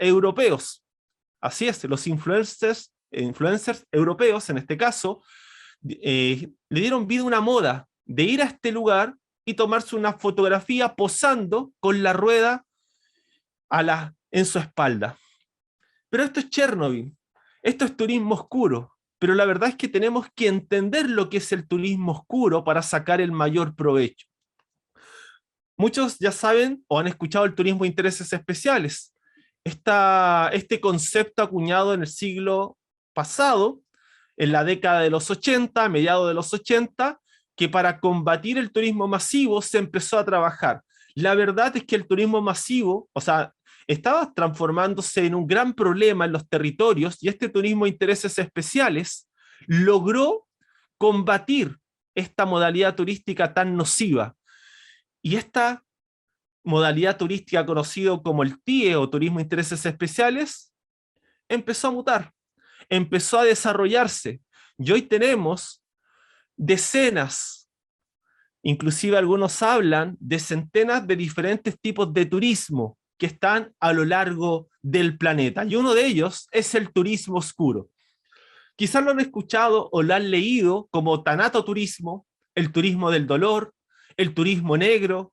europeos. Así es, los influencers europeos, en este caso, le dieron vida a una moda de ir a este lugar y tomarse una fotografía posando con la rueda en su espalda. Pero esto es Chernobyl, esto es turismo oscuro, pero la verdad es que tenemos que entender lo que es el turismo oscuro para sacar el mayor provecho. Muchos ya saben o han escuchado el turismo de intereses especiales. Este concepto acuñado en el siglo pasado, en la década de los 80, mediados de los 80, que para combatir el turismo masivo se empezó a trabajar. La verdad es que el turismo masivo, o sea, estaba transformándose en un gran problema en los territorios y este turismo de intereses especiales logró combatir esta modalidad turística tan nociva. Y esta modalidad turística conocido como el TIE o turismo de intereses especiales empezó a mutar, empezó a desarrollarse y hoy tenemos decenas, inclusive algunos hablan de centenas de diferentes tipos de turismo que están a lo largo del planeta y uno de ellos es el turismo oscuro. Quizás lo han escuchado o lo han leído como tanatoturismo, el turismo del dolor, el turismo negro,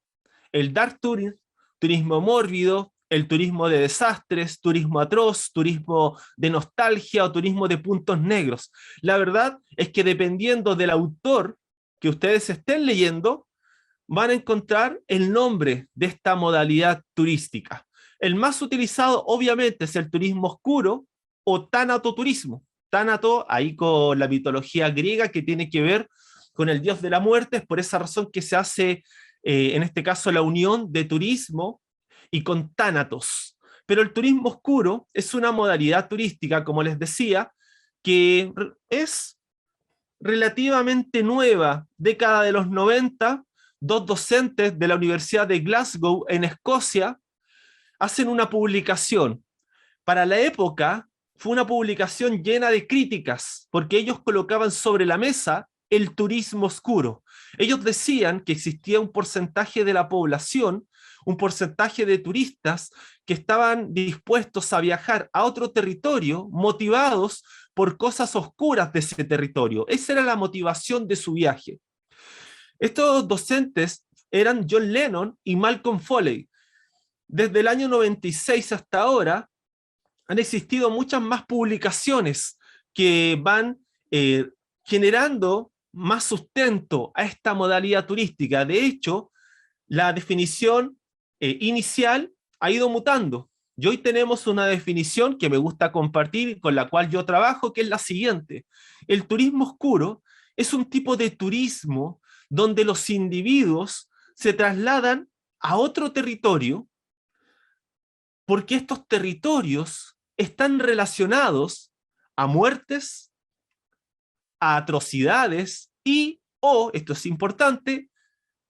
el dark tourism, turismo mórbido, el turismo de desastres, turismo atroz, turismo de nostalgia o turismo de puntos negros. La verdad es que dependiendo del autor que ustedes estén leyendo, van a encontrar el nombre de esta modalidad turística. El más utilizado obviamente es el turismo oscuro o tanatoturismo. Tánato, ahí con la mitología griega que tiene que ver con el dios de la muerte, es por esa razón que se hace en este caso la unión de turismo y con tánatos. Pero el turismo oscuro es una modalidad turística, como les decía, que es relativamente nueva, década de los 90, dos docentes de la Universidad de Glasgow en Escocia hacen una publicación. Para la época fue una publicación llena de críticas, porque ellos colocaban sobre la mesa el turismo oscuro. Ellos decían que existía un porcentaje de la población, un porcentaje de turistas que estaban dispuestos a viajar a otro territorio motivados por cosas oscuras de ese territorio. Esa era la motivación de su viaje. Estos docentes eran John Lennon y Malcolm Foley. Desde el año 96 hasta ahora han existido muchas más publicaciones que van generando más sustento a esta modalidad turística. De hecho, la definición inicial ha ido mutando. Y hoy tenemos una definición que me gusta compartir y con la cual yo trabajo, que es la siguiente. El turismo oscuro es un tipo de turismo donde los individuos se trasladan a otro territorio porque estos territorios están relacionados a muertes, a atrocidades y, o, esto es importante,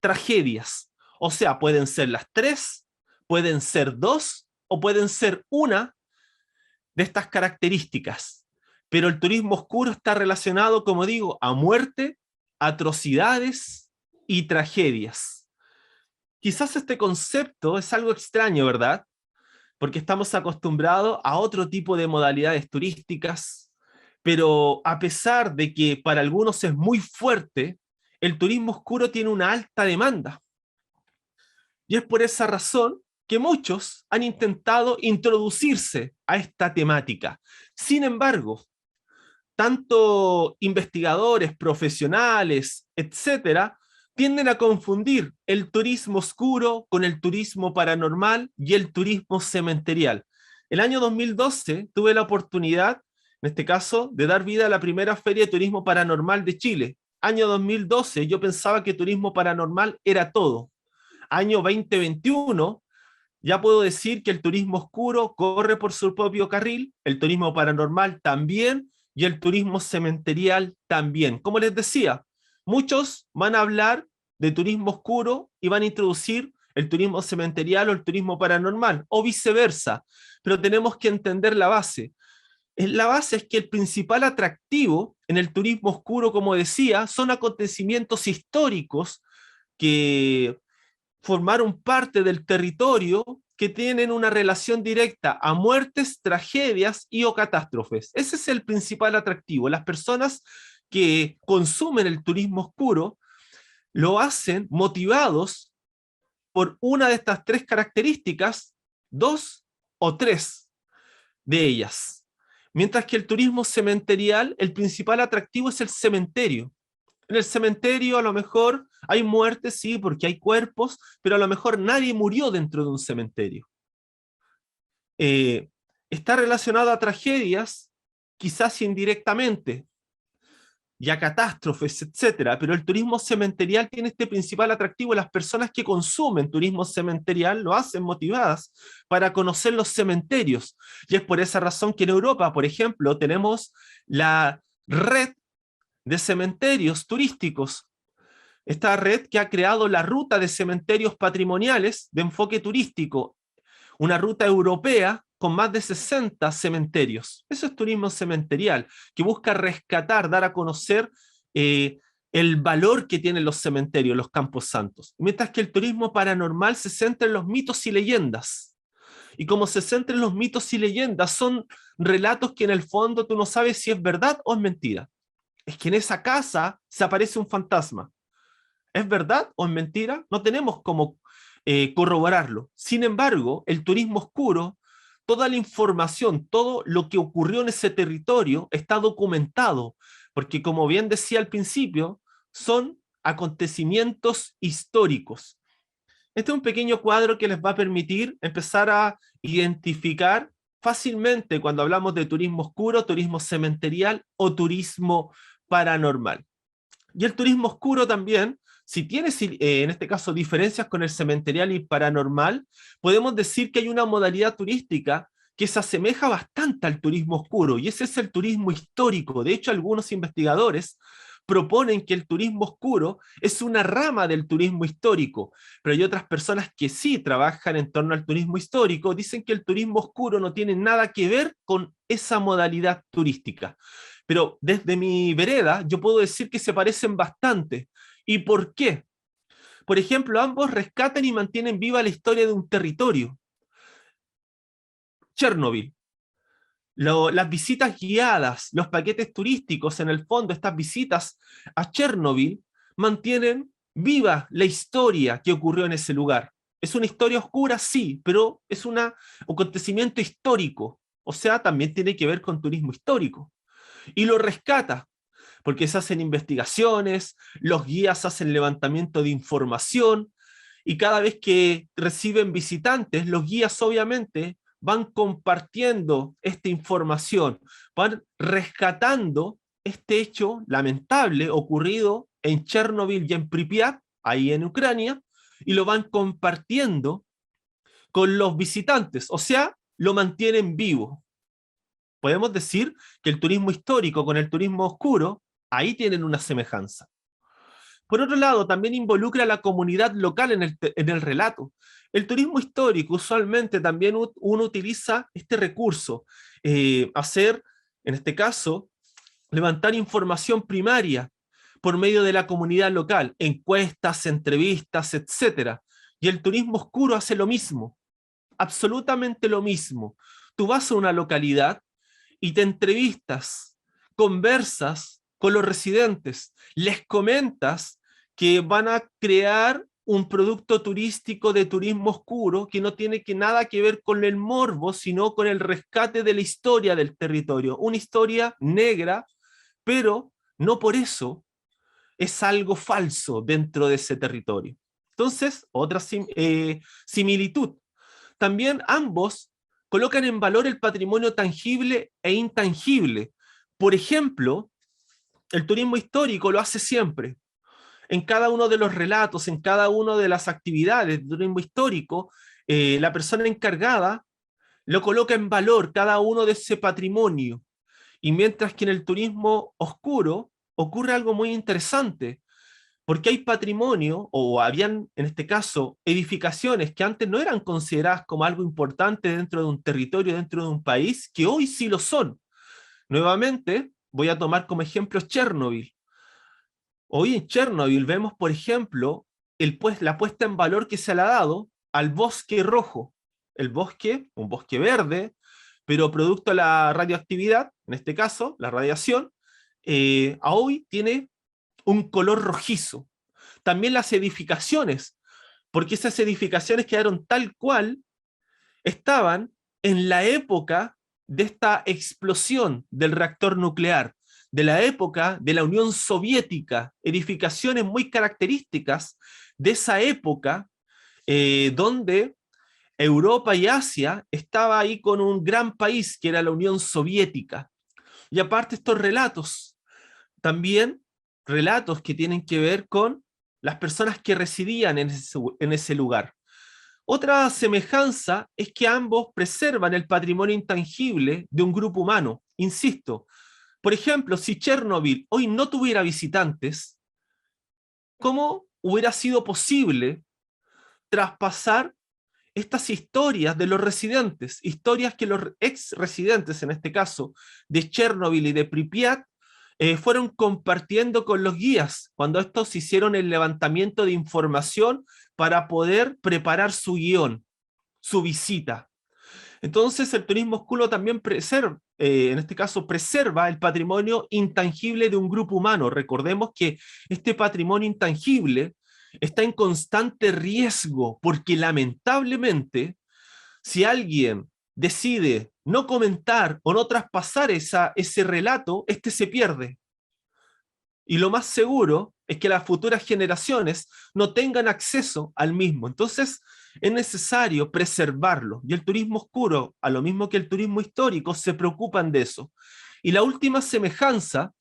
tragedias. O sea, pueden ser las tres, pueden ser dos o pueden ser una de estas características. Pero el turismo oscuro está relacionado, como digo, a muerte, atrocidades y tragedias. Quizás este concepto es algo extraño, ¿verdad? Porque estamos acostumbrados a otro tipo de modalidades turísticas, pero a pesar de que para algunos es muy fuerte, el turismo oscuro tiene una alta demanda. Y es por esa razón que muchos han intentado introducirse a esta temática. Sin embargo, tanto investigadores, profesionales, etcétera, tienden a confundir el turismo oscuro con el turismo paranormal y el turismo cementerial. El año 2012 tuve la oportunidad, en este caso, de dar vida a la primera feria de turismo paranormal de Chile. Año 2012, yo pensaba que turismo paranormal era todo. Año 2021, ya puedo decir que el turismo oscuro corre por su propio carril, el turismo paranormal también, y el turismo cementerial también. Como les decía, muchos van a hablar de turismo oscuro y van a introducir el turismo cementerial o el turismo paranormal, o viceversa, pero tenemos que entender la base. La base es que el principal atractivo en el turismo oscuro, como decía, son acontecimientos históricos que formaron parte del territorio que tienen una relación directa a muertes, tragedias y o catástrofes. Ese es el principal atractivo. Las personas que consumen el turismo oscuro lo hacen motivados por una de estas tres características, dos o tres de ellas. Mientras que el turismo cementerial, el principal atractivo es el cementerio. En el cementerio a lo mejor hay muertes, sí, porque hay cuerpos, pero a lo mejor nadie murió dentro de un cementerio. Eh, Está relacionado a tragedias, quizás indirectamente, y a catástrofes, etcétera, pero el turismo cementerial tiene este principal atractivo. Las personas que consumen turismo cementerial lo hacen motivadas para conocer los cementerios. Y es por esa razón que en Europa, por ejemplo, tenemos la red de cementerios turísticos. Esta red que ha creado la ruta de cementerios patrimoniales de enfoque turístico, una ruta europea con más de 60 cementerios. Eso es turismo cementerial, que busca rescatar, dar a conocer el valor que tienen los cementerios, los campos santos. Mientras que el turismo paranormal se centra en los mitos y leyendas. Y como se centra en los mitos y leyendas, son relatos que en el fondo tú no sabes si es verdad o es mentira. Es que en esa casa se aparece un fantasma. ¿Es verdad o es mentira? No tenemos cómo corroborarlo. Sin embargo, el turismo oscuro, toda la información, todo lo que ocurrió en ese territorio está documentado, porque como bien decía al principio, son acontecimientos históricos. Este es un pequeño cuadro que les va a permitir empezar a identificar fácilmente cuando hablamos de turismo oscuro, turismo cementerial o turismo paranormal. Y el turismo oscuro también, si tiene en este caso diferencias con el cementerial y paranormal, podemos decir que hay una modalidad turística que se asemeja bastante al turismo oscuro, y ese es el turismo histórico. De hecho, algunos investigadores proponen que el turismo oscuro es una rama del turismo histórico, pero hay otras personas que sí trabajan en torno al turismo histórico, dicen que el turismo oscuro no tiene nada que ver con esa modalidad turística. Pero desde mi vereda, yo puedo decir que se parecen bastante. ¿Y por qué? Por ejemplo, ambos rescatan y mantienen viva la historia de un territorio. Chernobyl. Las visitas guiadas, los paquetes turísticos, en el fondo, estas visitas a Chernobyl mantienen viva la historia que ocurrió en ese lugar. Es una historia oscura, sí, pero es un acontecimiento histórico. O sea, también tiene que ver con turismo histórico. Y lo rescata, porque se hacen investigaciones, los guías hacen levantamiento de información, y cada vez que reciben visitantes, los guías obviamente van compartiendo esta información, van rescatando este hecho lamentable ocurrido en Chernobyl y en Pripyat, ahí en Ucrania, y lo van compartiendo con los visitantes, o sea, lo mantienen vivo. Podemos decir que el turismo histórico con el turismo oscuro, ahí tienen una semejanza. Por otro lado, también involucra a la comunidad local en el relato. El turismo histórico, usualmente también uno utiliza este recurso, hacer, en este caso, levantar información primaria por medio de la comunidad local, encuestas, entrevistas, etcétera. Y el turismo oscuro hace lo mismo, absolutamente lo mismo. Tú vas a una localidad y te entrevistas, conversas con los residentes, les comentas que van a crear un producto turístico de turismo oscuro que no tiene nada que ver con el morbo, sino con el rescate de la historia del territorio. Una historia negra, pero no por eso es algo falso dentro de ese territorio. Entonces, otra similitud. También ambos colocan en valor el patrimonio tangible e intangible. Por ejemplo, el turismo histórico lo hace siempre. En cada uno de los relatos, en cada una de las actividades de turismo histórico, la persona encargada lo coloca en valor cada uno de ese patrimonio. Y mientras que en el turismo oscuro ocurre algo muy interesante, porque hay patrimonio, o habían, en este caso, edificaciones que antes no eran consideradas como algo importante dentro de un territorio, dentro de un país, que hoy sí lo son. Nuevamente, voy a tomar como ejemplo Chernobyl. Hoy en Chernobyl vemos, por ejemplo, la puesta en valor que se le ha dado al bosque rojo. el bosque, un bosque verde, pero producto de la radioactividad, en este caso, la radiación, a hoy tiene un color rojizo. También las edificaciones, porque esas edificaciones quedaron tal cual estaban en la época de esta explosión del reactor nuclear, de la época de la Unión Soviética, edificaciones muy características de esa época, donde Europa y Asia estaba ahí con un gran país que era la Unión Soviética. Y aparte estos relatos, también relatos que tienen que ver con las personas que residían en ese lugar. Otra semejanza es que ambos preservan el patrimonio intangible de un grupo humano. Insisto, por ejemplo, si Chernobyl hoy no tuviera visitantes, ¿cómo hubiera sido posible traspasar estas historias de los residentes? Historias que los ex residentes, en este caso, de Chernobyl y de Pripyat, fueron compartiendo con los guías cuando estos hicieron el levantamiento de información para poder preparar su guión, su visita. Entonces el turismo oscuro también preserva, en este caso preserva el patrimonio intangible de un grupo humano. Recordemos que este patrimonio intangible está en constante riesgo porque lamentablemente si alguien decide no comentar o no traspasar ese relato, este se pierde. Y lo más seguro es que las futuras generaciones no tengan acceso al mismo. Entonces, es necesario preservarlo. Y el turismo oscuro, a lo mismo que el turismo histórico, se preocupan de eso. Y la última semejanza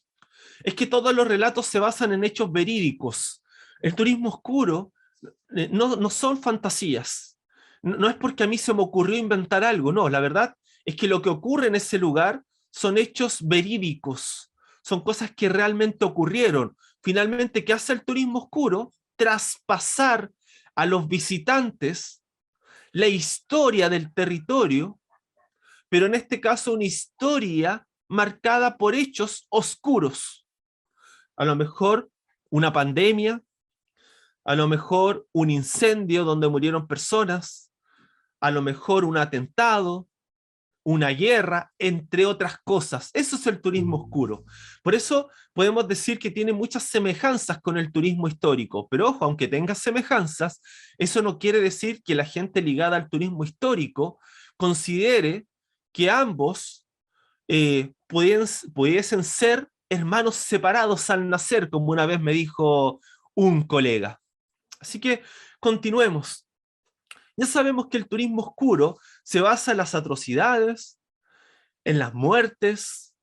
es que todos los relatos se basan en hechos verídicos. El turismo oscuro no son fantasías. No es porque a mí se me ocurrió inventar algo, no, la verdad es que lo que ocurre en ese lugar son hechos verídicos, son cosas que realmente ocurrieron. Finalmente, ¿qué hace el turismo oscuro? Traspasar a los visitantes la historia del territorio, pero en este caso una historia marcada por hechos oscuros. A lo mejor una pandemia, a lo mejor un incendio donde murieron personas, a lo mejor un atentado, una guerra, entre otras cosas. Eso es el turismo oscuro. Por eso podemos decir que tiene muchas semejanzas con el turismo histórico, pero ojo, aunque tenga semejanzas, eso no quiere decir que la gente ligada al turismo histórico considere que ambos pudiesen ser hermanos separados al nacer, como una vez me dijo un colega. Así que continuemos. Ya sabemos que el turismo oscuro se basa en las atrocidades, en las muertes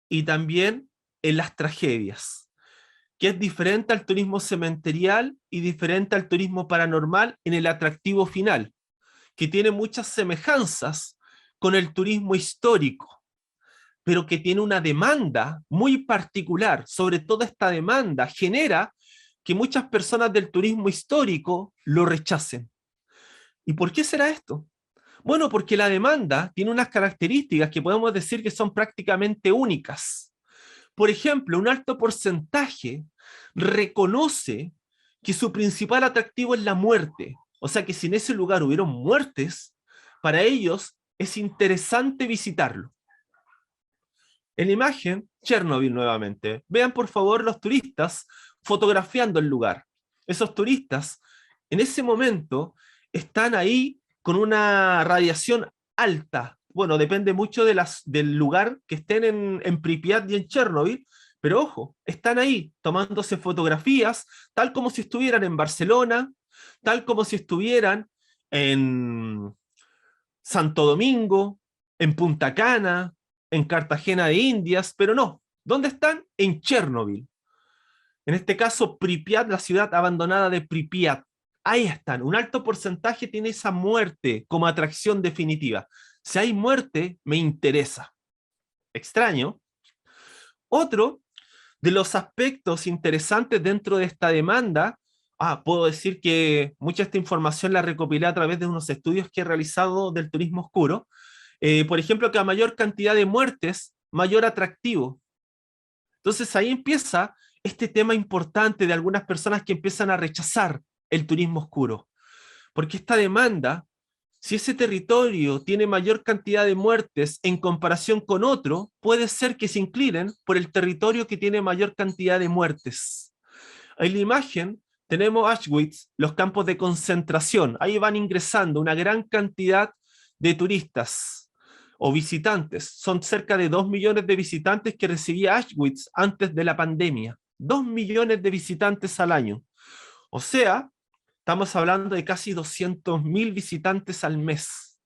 y también en las tragedias, que es diferente al turismo cementerial y diferente al turismo paranormal en el atractivo final, que tiene muchas semejanzas con el turismo histórico, pero que tiene una demanda muy particular. Sobre todo esta demanda genera que muchas personas del turismo histórico lo rechacen. ¿Y por qué será esto? Bueno, porque la demanda tiene unas características que podemos decir que son prácticamente únicas. Por ejemplo, un alto porcentaje reconoce que su principal atractivo es la muerte. O sea que si en ese lugar hubieron muertes, para ellos es interesante visitarlo. En la imagen, Chernobyl nuevamente. Vean por favor los turistas fotografiando el lugar. Esos turistas en ese momento están ahí con una radiación alta. Bueno, depende mucho del lugar que estén en Pripyat y en Chernobyl, pero ojo, están ahí tomándose fotografías, tal como si estuvieran en Barcelona, tal como si estuvieran en Santo Domingo, en Punta Cana, en Cartagena de Indias, pero no. ¿Dónde están? En Chernobyl. En este caso, Pripyat, la ciudad abandonada de Pripyat. Ahí están. Un alto porcentaje tiene esa muerte como atracción definitiva. Si hay muerte, me interesa. Extraño. Otro de los aspectos interesantes dentro de esta demanda, puedo decir que mucha de esta información la recopilé a través de unos estudios que he realizado del turismo oscuro. Por ejemplo, que a mayor cantidad de muertes, mayor atractivo. Entonces ahí empieza este tema importante de algunas personas que empiezan a rechazar el turismo oscuro, porque esta demanda Si ese territorio tiene mayor cantidad de muertes en comparación con otro, puede ser que se inclinen por el territorio que tiene mayor cantidad de muertes. En la imagen tenemos Auschwitz, los campos de concentración. Ahí van ingresando una gran cantidad de turistas o visitantes. Son cerca de 2 millones de visitantes que recibía Auschwitz antes de la pandemia. 2 millones de visitantes al año. O sea, estamos hablando de casi 200.000 visitantes al mes.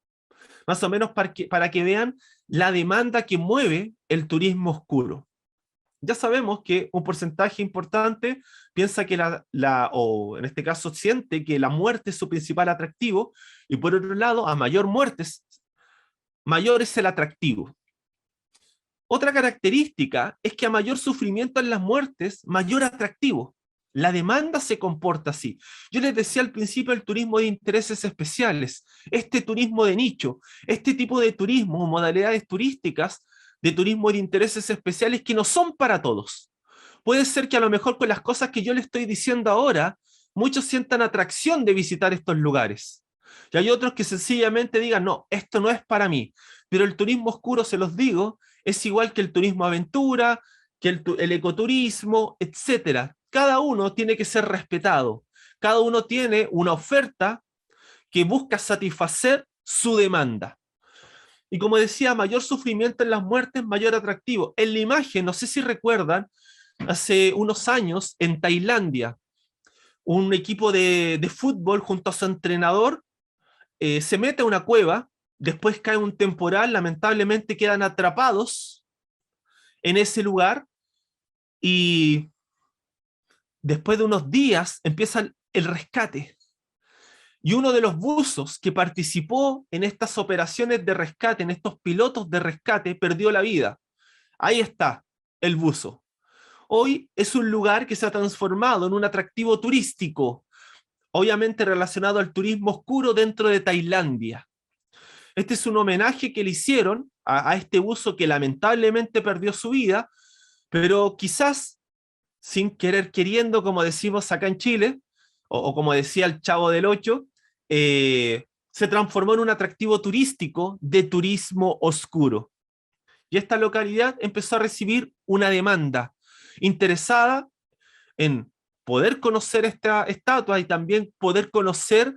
Más o menos para que vean la demanda que mueve el turismo oscuro. Ya sabemos que un porcentaje importante piensa que o en este caso siente que la muerte es su principal atractivo, y por otro lado, a mayor muertes, mayor es el atractivo. Otra característica es que a mayor sufrimiento en las muertes, mayor atractivo. La demanda se comporta así. Yo les decía al principio el turismo de intereses especiales, este turismo de nicho, este tipo de turismo, modalidades turísticas de turismo de intereses especiales que no son para todos. Puede ser que a lo mejor con las cosas que yo les estoy diciendo ahora, muchos sientan atracción de visitar estos lugares. Y hay otros que sencillamente digan, no, esto no es para mí. Pero el turismo oscuro, se los digo, es igual que el turismo aventura, que el ecoturismo, etcétera. Cada uno tiene que ser respetado. Cada uno tiene una oferta que busca satisfacer su demanda. Y como decía, mayor sufrimiento en las muertes, mayor atractivo. En la imagen, no sé si recuerdan, hace unos años en Tailandia, un equipo de fútbol junto a su entrenador se mete a una cueva, después cae un temporal, lamentablemente quedan atrapados en ese lugar y después de unos días empieza el rescate. Y uno de los buzos que participó en estas operaciones de rescate, en estos pilotos de rescate, perdió la vida. Ahí está el buzo. Hoy es un lugar que se ha transformado en un atractivo turístico, obviamente relacionado al turismo oscuro dentro de Tailandia. Este es un homenaje que le hicieron a este buzo que lamentablemente perdió su vida, pero quizás sin querer queriendo, como decimos acá en Chile, o como decía el Chavo del Ocho, se transformó en un atractivo turístico de turismo oscuro. Y esta localidad empezó a recibir una demanda interesada en poder conocer esta estatua y también poder conocer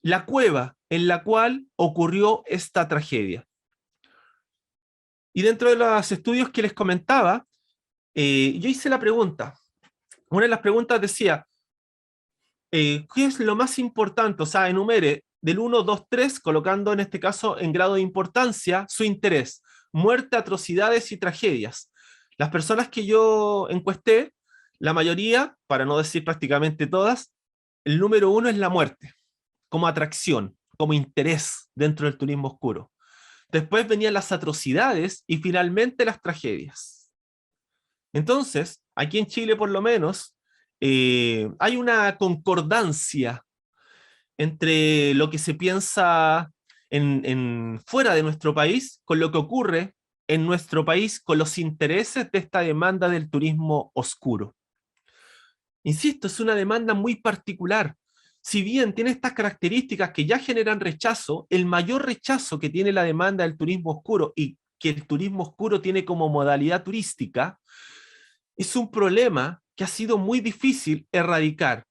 la cueva en la cual ocurrió esta tragedia. Y dentro de los estudios que les comentaba, yo hice la pregunta. Una de las preguntas decía, ¿qué es lo más importante? O sea, enumere del 1, 2, 3, colocando en este caso en grado de importancia su interés. Muerte, atrocidades y tragedias. Las personas que yo encuesté, la mayoría, para no decir prácticamente todas, el número 1 es la muerte, como atracción, como interés dentro del turismo oscuro. Después venían las atrocidades y finalmente las tragedias. Entonces, aquí en Chile por lo menos, hay una concordancia entre lo que se piensa fuera de nuestro país con lo que ocurre en nuestro país con los intereses de esta demanda del turismo oscuro. Insisto, es una demanda muy particular. Si bien tiene estas características que ya generan rechazo, el mayor rechazo que tiene la demanda del turismo oscuro y que el turismo oscuro tiene como modalidad turística, es un problema que ha sido muy difícil erradicar,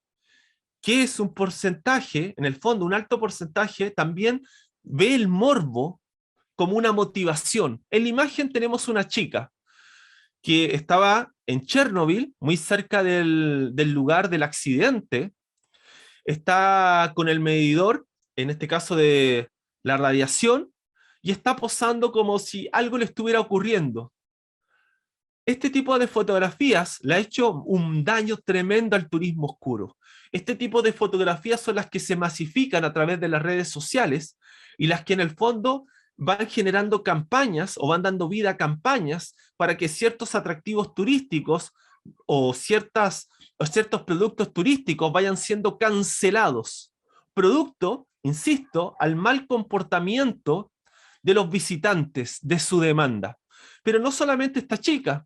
que es un porcentaje, en el fondo un alto porcentaje, también ve el morbo como una motivación. En la imagen tenemos una chica que estaba en Chernobyl, muy cerca del lugar del accidente, está con el medidor, en este caso de la radiación, y está posando como si algo le estuviera ocurriendo. Este tipo de fotografías le ha hecho un daño tremendo al turismo oscuro. Este tipo de fotografías son las que se masifican a través de las redes sociales y las que en el fondo van generando campañas o van dando vida a campañas para que ciertos atractivos turísticos o ciertos productos turísticos vayan siendo cancelados. Producto, insisto, al mal comportamiento de los visitantes, de su demanda. Pero no solamente esta chica.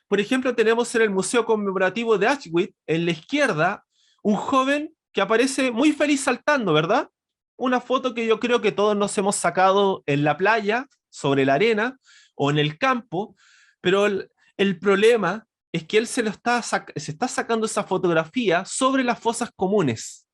Por ejemplo, tenemos en el Museo Conmemorativo de Auschwitz, en la izquierda, un joven que aparece muy feliz saltando, ¿verdad? una foto que yo creo que todos nos hemos sacado en la playa, sobre la arena o en el campo, pero el problema es que él se está sacando esa fotografía sobre las fosas comunes.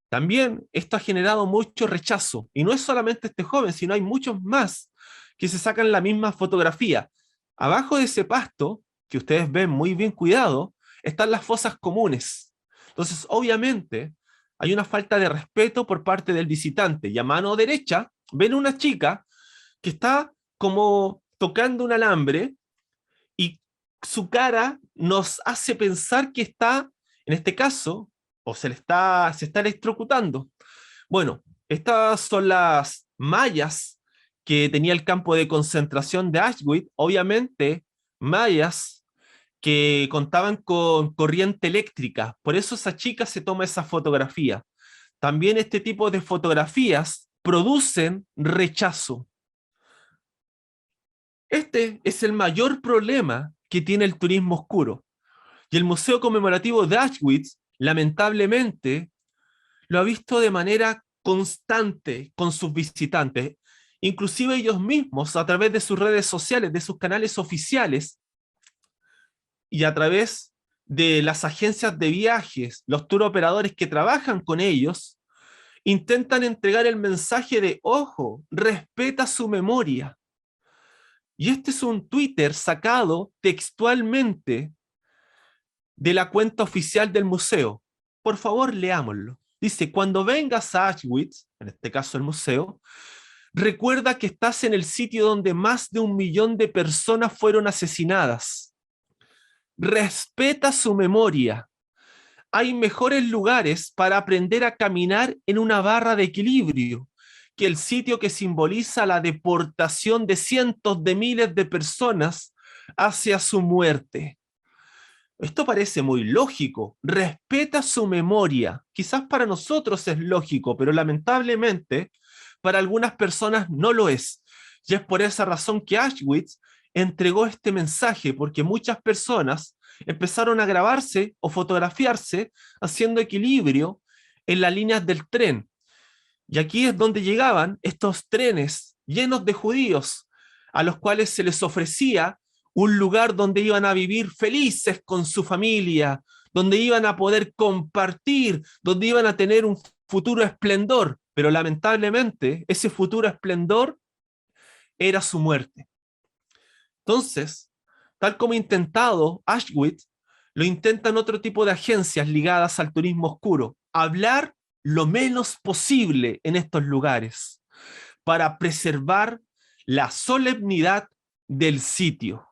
También esto ha generado mucho rechazo, y no es solamente este joven, sino hay muchos más que se sacan la misma fotografía. Abajo de ese pasto, que ustedes ven muy bien cuidado, están las fosas comunes. Entonces, obviamente, hay una falta de respeto por parte del visitante. Y a mano derecha, ven una chica que está como tocando un alambre y su cara nos hace pensar que está, en este caso, o se está electrocutando. Bueno, estas son las mallas que tenía el campo de concentración de Auschwitz, obviamente mallas que contaban con corriente eléctrica, por eso esa chica se toma esa fotografía. También este tipo de fotografías producen rechazo. Este es el mayor problema que tiene el turismo oscuro. Y el Museo Conmemorativo de Auschwitz, lamentablemente, lo ha visto de manera constante con sus visitantes. Inclusive ellos mismos, a través de sus redes sociales, de sus canales oficiales y a través de las agencias de viajes, los tour operadores que trabajan con ellos, intentan entregar el mensaje de, ojo, respeta su memoria. Y este es un Twitter sacado textualmente de la cuenta oficial del museo. Por favor, leámoslo. Dice, cuando vengas a Auschwitz, en este caso el museo, recuerda que estás en el sitio donde más de 1 millón de personas fueron asesinadas. Respeta su memoria. Hay mejores lugares para aprender a caminar en una barra de equilibrio que el sitio que simboliza la deportación de cientos de miles de personas hacia su muerte. Esto parece muy lógico. Respeta su memoria. Quizás para nosotros es lógico, pero lamentablemente para algunas personas no lo es. Y es por esa razón que Auschwitz entregó este mensaje, porque muchas personas empezaron a grabarse o fotografiarse haciendo equilibrio en las líneas del tren. Y aquí es donde llegaban estos trenes llenos de judíos, a los cuales se les ofrecía un lugar donde iban a vivir felices con su familia, donde iban a poder compartir, donde iban a tener un futuro esplendor, pero lamentablemente ese futuro esplendor era su muerte. Entonces, tal como intentado Auschwitz, lo intentan otro tipo de agencias ligadas al turismo oscuro, hablar lo menos posible en estos lugares para preservar la solemnidad del sitio,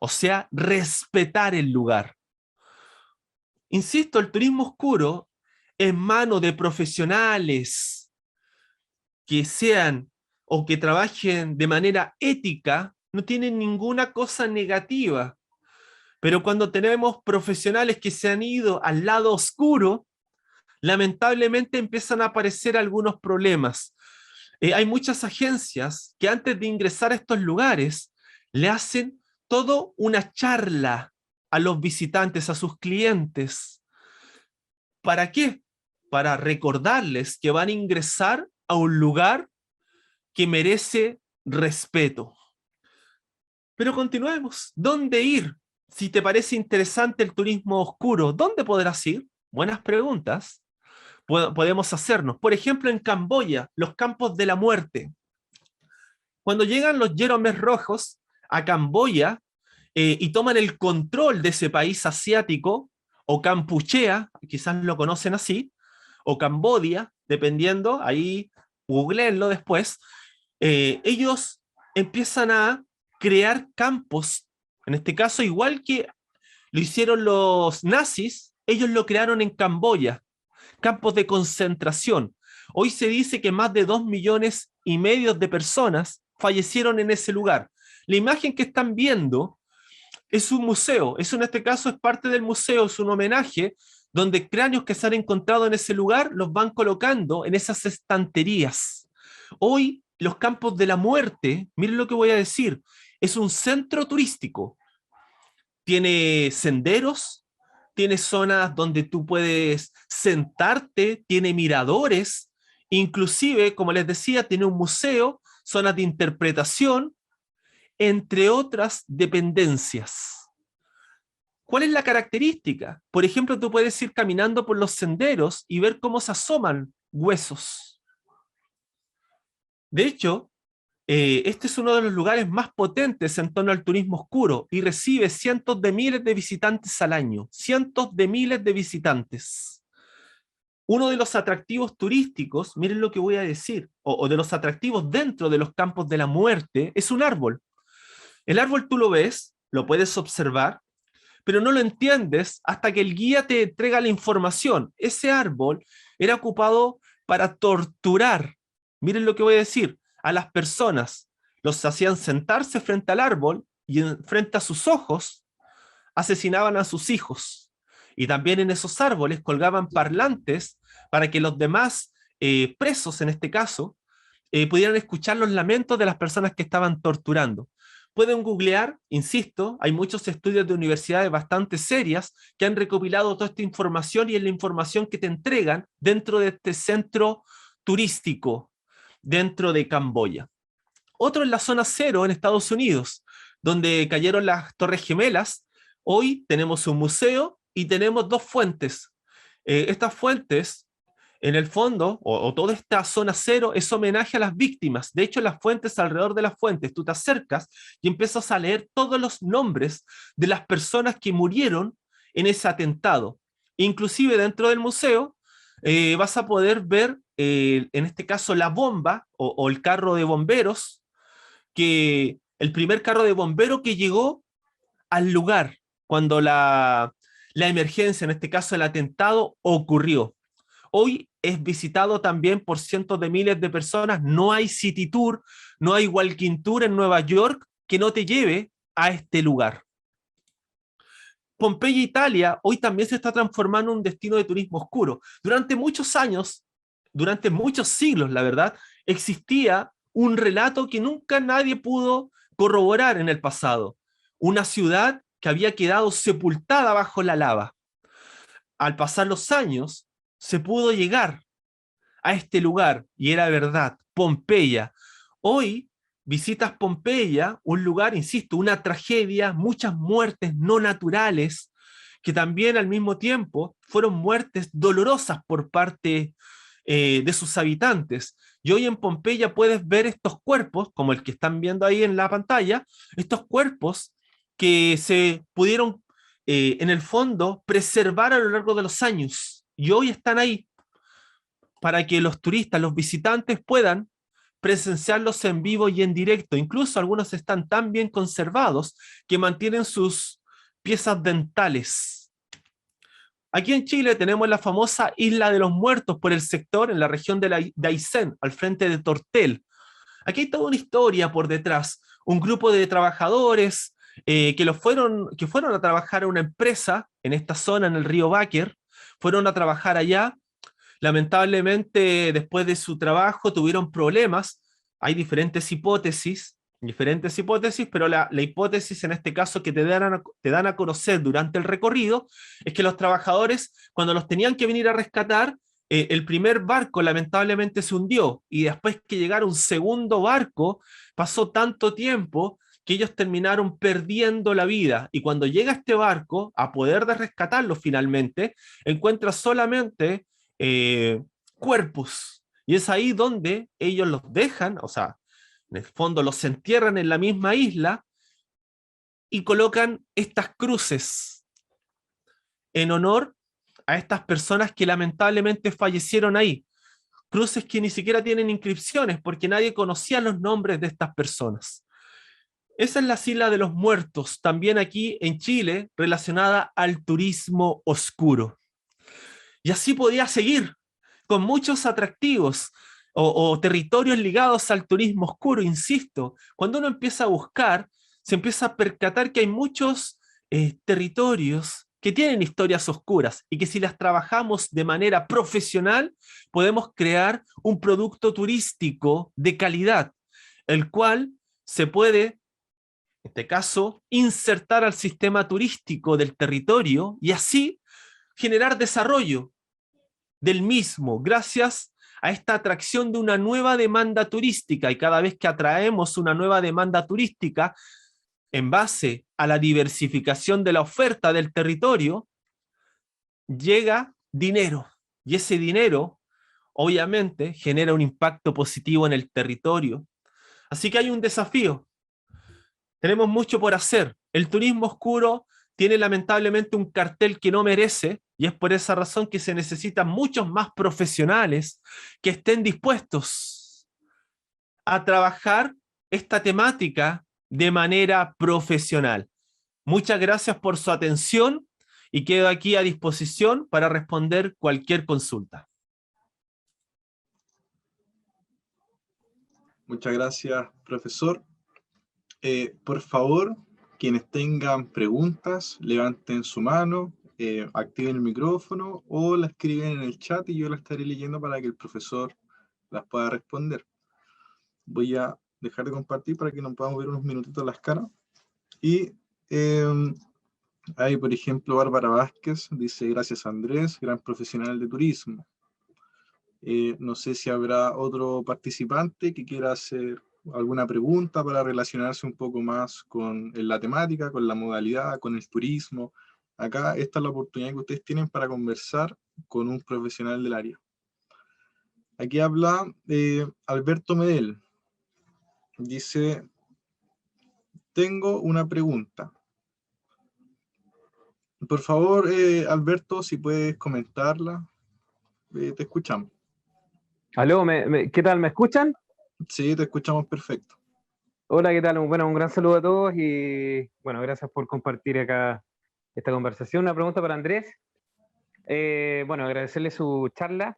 o sea, respetar el lugar. Insisto, el turismo oscuro en manos de profesionales que sean o que trabajen de manera ética no tienen ninguna cosa negativa. Pero cuando tenemos profesionales que se han ido al lado oscuro, lamentablemente empiezan a aparecer algunos problemas. Hay muchas agencias que antes de ingresar a estos lugares le hacen todo una charla a los visitantes, a sus clientes. ¿Para qué? Para recordarles que van a ingresar a un lugar que merece respeto. Pero continuemos. ¿Dónde ir? Si te parece interesante el turismo oscuro, ¿dónde podrás ir? Buenas preguntas. Podemos hacernos. Por ejemplo, en Camboya, los campos de la muerte. Cuando llegan los Jeromes rojos a Camboya y toman el control de ese país asiático, o Kampuchea, quizás lo conocen así, o Cambodia, dependiendo, ahí googleenlo después, ellos empiezan a crear campos, en este caso igual que lo hicieron los nazis, ellos lo crearon en Camboya, campos de concentración. Hoy se dice que más de 2,5 millones de personas fallecieron en ese lugar. La imagen que están viendo es un museo, en este caso es parte del museo, es un homenaje donde cráneos que se han encontrado en ese lugar los van colocando en esas estanterías. Hoy los campos de la muerte, miren lo que voy a decir, es un centro turístico. Tiene senderos, tiene zonas donde tú puedes sentarte, tiene miradores, Inclusive, como les decía, tiene un museo, zonas de interpretación, entre otras dependencias. ¿Cuál es la característica? Por ejemplo, tú puedes ir caminando por los senderos y ver cómo se asoman huesos. De hecho, este es uno de los lugares más potentes en torno al turismo oscuro y recibe cientos de miles de visitantes al año. Cientos de miles de visitantes. Uno de los atractivos turísticos, miren lo que voy a decir, o de los atractivos dentro de los campos de la muerte, es un árbol. El árbol tú lo ves, lo puedes observar, pero no lo entiendes hasta que el guía te entrega la información. Ese árbol era ocupado para torturar, miren lo que voy a decir, a las personas. Los hacían sentarse frente al árbol y frente a sus ojos asesinaban a sus hijos. Y también en esos árboles colgaban parlantes para que los demás presos, en este caso, pudieran escuchar los lamentos de las personas que estaban torturando. Pueden googlear, insisto, hay muchos estudios de universidades bastante serias que han recopilado toda esta información y es la información que te entregan dentro de este centro turístico, dentro de Camboya. Otro en la zona cero en Estados Unidos, donde cayeron las Torres Gemelas. Hoy tenemos un museo y tenemos dos fuentes. Estas fuentes en el fondo, o toda esta zona cero, es homenaje a las víctimas. De hecho, las fuentes, alrededor de las fuentes, tú te acercas y empiezas a leer todos los nombres de las personas que murieron en ese atentado. Inclusive dentro del museo vas a poder ver, en este caso, la bomba o el carro de bomberos, que el primer carro de bomberos que llegó al lugar cuando la emergencia, en este caso el atentado, ocurrió. Hoy es visitado también por cientos de miles de personas. No hay City Tour, no hay Walking Tour en Nueva York que no te lleve a este lugar. Pompeya, Italia, hoy también se está transformando en un destino de turismo oscuro. Durante muchos años, durante muchos siglos, la verdad, existía un relato que nunca nadie pudo corroborar en el pasado. Una ciudad que había quedado sepultada bajo la lava. Al pasar los años, se pudo llegar a este lugar y era verdad, Pompeya. Hoy visitas Pompeya, un lugar, insisto, una tragedia, muchas muertes no naturales, que también al mismo tiempo fueron muertes dolorosas por parte de sus habitantes. Y hoy en Pompeya puedes ver estos cuerpos, como el que están viendo ahí en la pantalla, estos cuerpos que se pudieron, en el fondo, preservar a lo largo de los años. Y hoy están ahí para que los turistas, los visitantes puedan presenciarlos en vivo y en directo. Incluso algunos están tan bien conservados que mantienen sus piezas dentales. Aquí en Chile tenemos la famosa Isla de los Muertos por el sector, en la región de Aysén, al frente de Tortel. Aquí hay toda una historia por detrás. Un grupo de trabajadores que fueron a trabajar a una empresa en esta zona, en el río Báquer, fueron a trabajar allá. Lamentablemente, después de su trabajo tuvieron problemas. Hay diferentes hipótesis, pero la hipótesis en este caso que te dan a conocer durante el recorrido es que los trabajadores, cuando los tenían que venir a rescatar, el primer barco lamentablemente se hundió y después que llegara un segundo barco, pasó tanto tiempo que ellos terminaron perdiendo la vida. Y cuando llega este barco a poder de rescatarlo finalmente, encuentra solamente eh, cuerpos. Y es ahí donde ellos los dejan, o sea, en el fondo los entierran en la misma isla y colocan estas cruces en honor a estas personas que lamentablemente fallecieron ahí. Cruces que ni siquiera tienen inscripciones porque nadie conocía los nombres de estas personas. Esa es la Isla de los Muertos, también aquí en Chile, relacionada al turismo oscuro. Y así podía seguir, con muchos atractivos o territorios ligados al turismo oscuro, insisto. Cuando uno empieza a buscar, se empieza a percatar que hay muchos territorios que tienen historias oscuras y que si las trabajamos de manera profesional, podemos crear un producto turístico de calidad, el cual se puede, en este caso, insertar al sistema turístico del territorio y así generar desarrollo del mismo, gracias a esta atracción de una nueva demanda turística, y cada vez que atraemos una nueva demanda turística en base a la diversificación de la oferta del territorio, llega dinero, y ese dinero obviamente genera un impacto positivo en el territorio. Así que hay un desafío. Tenemos mucho por hacer. El turismo oscuro tiene lamentablemente un cartel que no merece, y es por esa razón que se necesitan muchos más profesionales que estén dispuestos a trabajar esta temática de manera profesional. Muchas gracias por su atención y quedo aquí a disposición para responder cualquier consulta. Muchas gracias, profesor. Por favor, quienes tengan preguntas, levanten su mano, activen el micrófono o la escriben en el chat y yo la estaré leyendo para que el profesor las pueda responder. Voy a dejar de compartir para que nos podamos ver unos minutitos las caras. Y hay, por ejemplo, Bárbara Vázquez, dice: gracias Andrés, gran profesional de turismo. No sé si habrá otro participante que quiera hacer alguna pregunta para relacionarse un poco más con la temática, con la modalidad, con el turismo. Acá esta es la oportunidad que ustedes tienen para conversar con un profesional del área. Aquí habla Alberto Medel. Dice: tengo una pregunta. Por favor, Alberto, si puedes comentarla, te escuchamos. Aló, ¿qué tal? ¿Me escuchan? Sí, te escuchamos perfecto. Hola, ¿qué tal? Bueno, un gran saludo a todos y bueno, gracias por compartir acá esta conversación. Una pregunta para Andrés. Bueno, agradecerle su charla.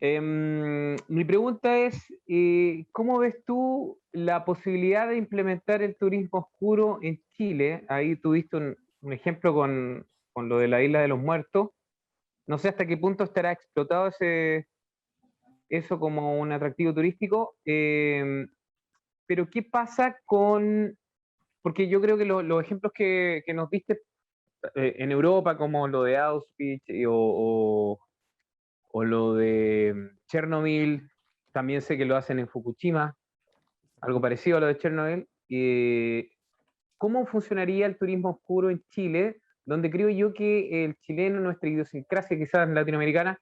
Mi pregunta es, ¿cómo ves tú la posibilidad de implementar el turismo oscuro en Chile? Ahí tuviste un ejemplo con lo de la Isla de los Muertos. No sé hasta qué punto estará explotado eso como un atractivo turístico. Pero ¿qué pasa con...? Porque yo creo que los ejemplos que nos diste en Europa, como lo de Auschwitz o lo de Chernobyl, también sé que lo hacen en Fukushima, algo parecido a lo de Chernobyl. ¿Cómo funcionaría el turismo oscuro en Chile? Donde creo yo que el chileno, nuestra idiosincrasia quizás latinoamericana,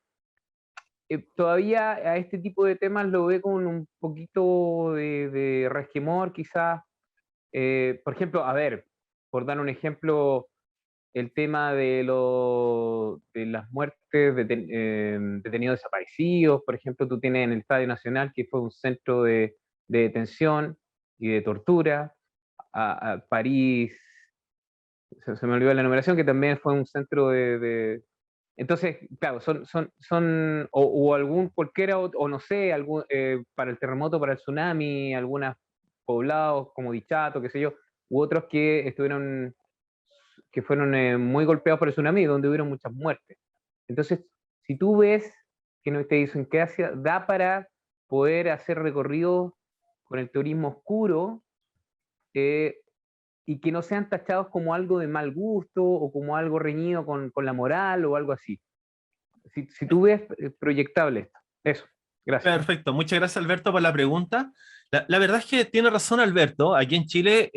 todavía a este tipo de temas lo ve con un poquito de resquemor, quizás. Por ejemplo, a ver, por dar un ejemplo, el tema de las muertes de detenidos desaparecidos. Por ejemplo, tú tienes en el Estadio Nacional, que fue un centro de detención y de tortura. A París, se me olvidó la numeración, que también fue un centro Entonces, claro, o algún cualquiera, o no sé, para el terremoto, para el tsunami, algunos poblados como Dichato, qué sé yo, u otros que fueron muy golpeados por el tsunami, donde hubieron muchas muertes. Entonces, si tú ves que nuestra idiosincrasia da para poder hacer recorridos con el turismo oscuro, y que no sean tachados como algo de mal gusto o como algo reñido con la moral o algo así. Si tú ves proyectable esto. Eso, gracias. Perfecto, muchas gracias Alberto por la pregunta. La verdad es que tiene razón Alberto, aquí en Chile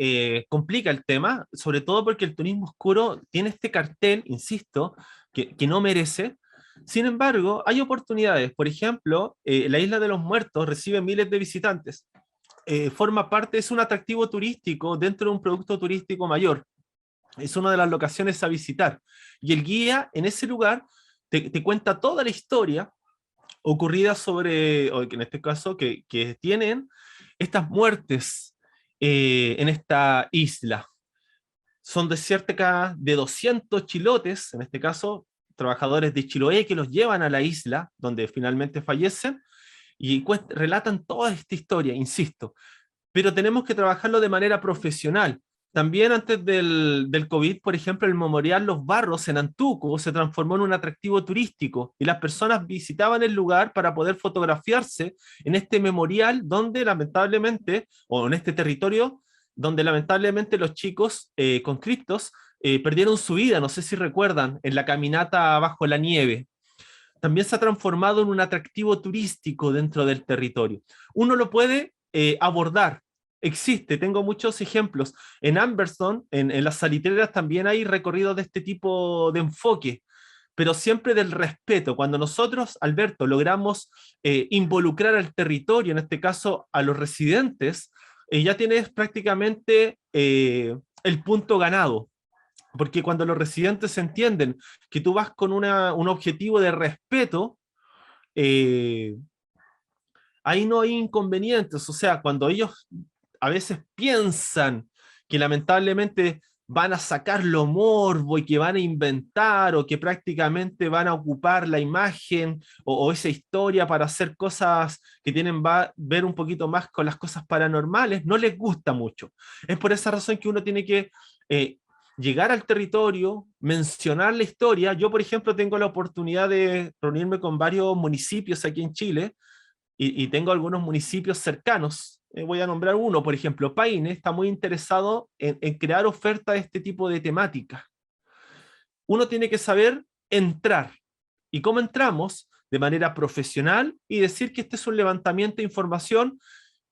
complica el tema, sobre todo porque el turismo oscuro tiene este cartel, insisto, que no merece. Sin embargo, hay oportunidades. Por ejemplo, la Isla de los Muertos recibe miles de visitantes. Forma parte, es un atractivo turístico dentro de un producto turístico mayor. Es una de las locaciones a visitar. Y el guía en ese lugar te cuenta toda la historia ocurrida sobre, o en este caso, que tienen estas muertes en esta isla. Son de cerca de 200 chilotes, en este caso, trabajadores de Chiloé que los llevan a la isla, donde finalmente fallecen, y relatan toda esta historia, insisto, pero tenemos que trabajarlo de manera profesional. También antes del COVID, por ejemplo, el Memorial Los Barros en Antuco se transformó en un atractivo turístico y las personas visitaban el lugar para poder fotografiarse en este memorial donde lamentablemente, o en este territorio, donde lamentablemente los chicos conscriptos perdieron su vida, no sé si recuerdan, en la caminata bajo la nieve. también se ha transformado en un atractivo turístico dentro del territorio. Uno lo puede abordar. Existe, tengo muchos ejemplos. En Amberson, en las salitreras también hay recorridos de este tipo de enfoque, pero siempre del respeto. Cuando nosotros, Alberto, logramos involucrar al territorio, en este caso a los residentes, ya tienes prácticamente el punto ganado. Porque cuando los residentes entienden que tú vas con un objetivo de respeto, eh, ahí no hay inconvenientes. O sea, cuando ellos a veces piensan que lamentablemente van a sacar lo morbo y que van a inventar o que prácticamente van a ocupar la imagen o esa historia para hacer cosas que tienen ver un poquito más con las cosas paranormales, no les gusta mucho. Es por esa razón que uno tiene que llegar al territorio, mencionar la historia. Yo, por ejemplo, tengo la oportunidad de reunirme con varios municipios aquí en Chile y tengo algunos municipios cercanos. Voy a nombrar uno, por ejemplo, Paine está muy interesado en crear ofertas de este tipo de temática. Uno tiene que saber entrar. ¿Y cómo entramos? De manera profesional y decir que este es un levantamiento de información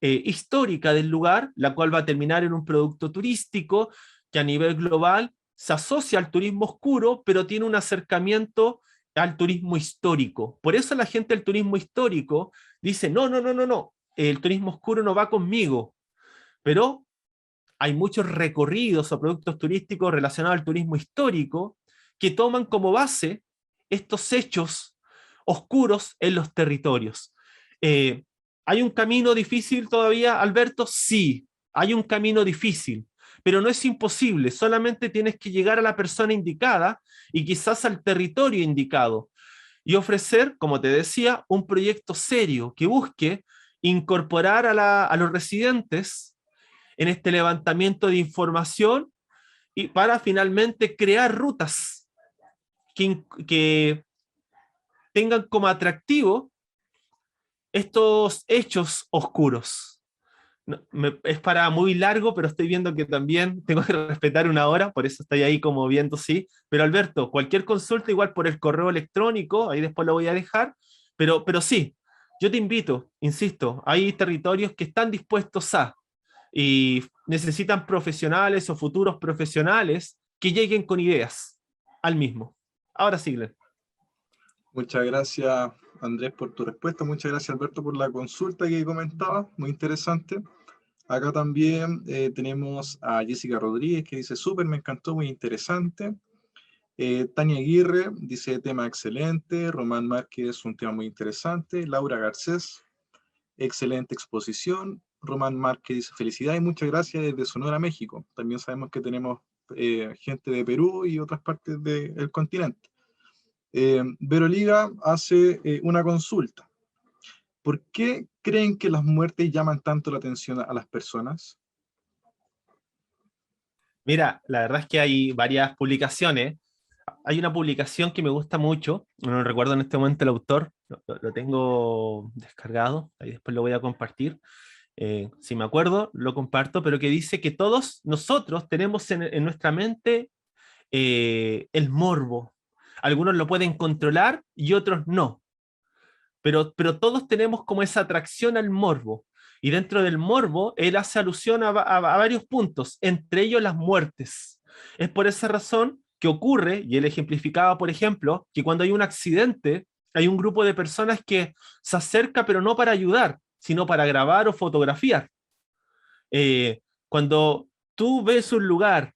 histórica del lugar, la cual va a terminar en un producto turístico que a nivel global se asocia al turismo oscuro, pero tiene un acercamiento al turismo histórico. Por eso la gente del turismo histórico dice, no, no, no, no, no, el turismo oscuro no va conmigo. Pero hay muchos recorridos o productos turísticos relacionados al turismo histórico que toman como base estos hechos oscuros en los territorios. ¿Hay un camino difícil todavía, Alberto? Sí, hay un camino difícil, pero no es imposible, solamente tienes que llegar a la persona indicada y quizás al territorio indicado y ofrecer, como te decía, un proyecto serio que busque incorporar a los residentes en este levantamiento de información y para finalmente crear rutas que tengan como atractivo estos hechos oscuros. No, es para muy largo, pero estoy viendo que también tengo que respetar una hora, por eso estoy ahí como viendo, sí. Pero Alberto, cualquier consulta igual por el correo electrónico, ahí después lo voy a dejar, pero sí, yo te invito, insisto, hay territorios que están dispuestos y necesitan profesionales o futuros profesionales que lleguen con ideas al mismo. Ahora sí, Glenn. Muchas gracias, Andrés, por tu respuesta. Muchas gracias, Alberto, por la consulta que comentaba. Muy interesante. Acá también tenemos a Jessica Rodríguez que dice, súper, me encantó, muy interesante. Tania Aguirre dice, tema excelente. Román Márquez, un tema muy interesante. Laura Garcés, excelente exposición. Román Márquez dice, felicidades y muchas gracias desde Sonora, México. También sabemos que tenemos gente de Perú y otras partes del continente. Vero Liga hace una consulta. ¿Por qué creen que las muertes llaman tanto la atención a las personas? Mira, la verdad es que hay varias publicaciones. Hay una publicación que me gusta mucho, no recuerdo en este momento el autor, lo tengo descargado, ahí después lo voy a compartir. Si me acuerdo, lo comparto, pero que dice que todos nosotros tenemos en nuestra mente el morbo. Algunos lo pueden controlar y otros no. Pero todos tenemos como esa atracción al morbo. Y dentro del morbo, él hace alusión a varios puntos, entre ellos las muertes. Es por esa razón que ocurre, y él ejemplificaba, por ejemplo, que cuando hay un accidente, hay un grupo de personas que se acerca, pero no para ayudar, sino para grabar o fotografiar. Cuando tú ves un lugar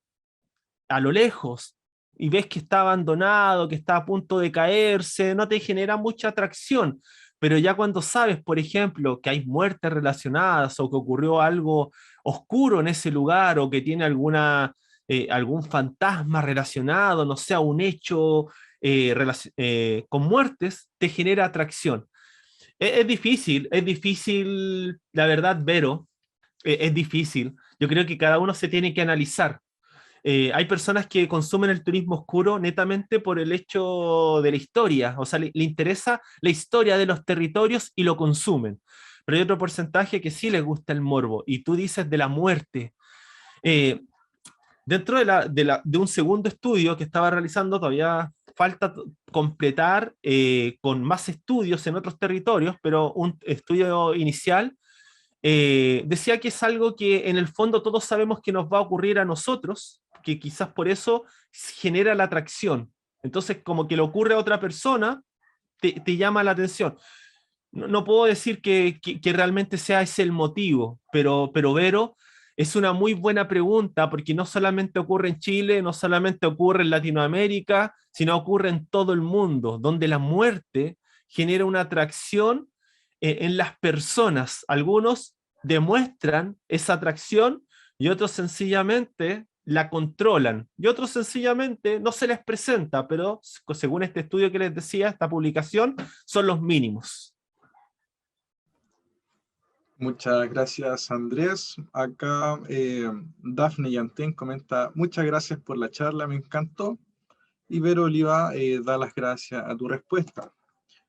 a lo lejos y ves que está abandonado, que está a punto de caerse, no te genera mucha atracción. Pero ya cuando sabes, por ejemplo, que hay muertes relacionadas o que ocurrió algo oscuro en ese lugar o que tiene algún fantasma relacionado, no sé, un hecho con muertes, te genera atracción. Es difícil, la verdad, Vero, es difícil. Yo creo que cada uno se tiene que analizar. Hay personas que consumen el turismo oscuro netamente por el hecho de la historia, o sea, le interesa la historia de los territorios y lo consumen. Pero hay otro porcentaje que sí les gusta el morbo, y tú dices de la muerte. Eh, Dentro de un segundo estudio que estaba realizando, todavía falta completar con más estudios en otros territorios, pero un estudio inicial decía que es algo que en el fondo todos sabemos que nos va a ocurrir a nosotros, que quizás por eso genera la atracción. Entonces, como que le ocurre a otra persona, te llama la atención. No puedo decir que realmente sea ese el motivo, pero Vero, es una muy buena pregunta porque no solamente ocurre en Chile, no solamente ocurre en Latinoamérica, sino ocurre en todo el mundo, donde la muerte genera una atracción en las personas. Algunos demuestran esa atracción y otros sencillamente la controlan. Y otros sencillamente no se les presenta, pero según este estudio que les decía, esta publicación, son los mínimos. Muchas gracias, Andrés. Acá Dafne Yantén comenta, muchas gracias por la charla, me encantó. Y Vero Oliva da las gracias a tu respuesta.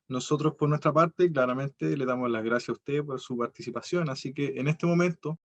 Nosotros por nuestra parte, claramente, le damos las gracias a usted por su participación. Así que en este momento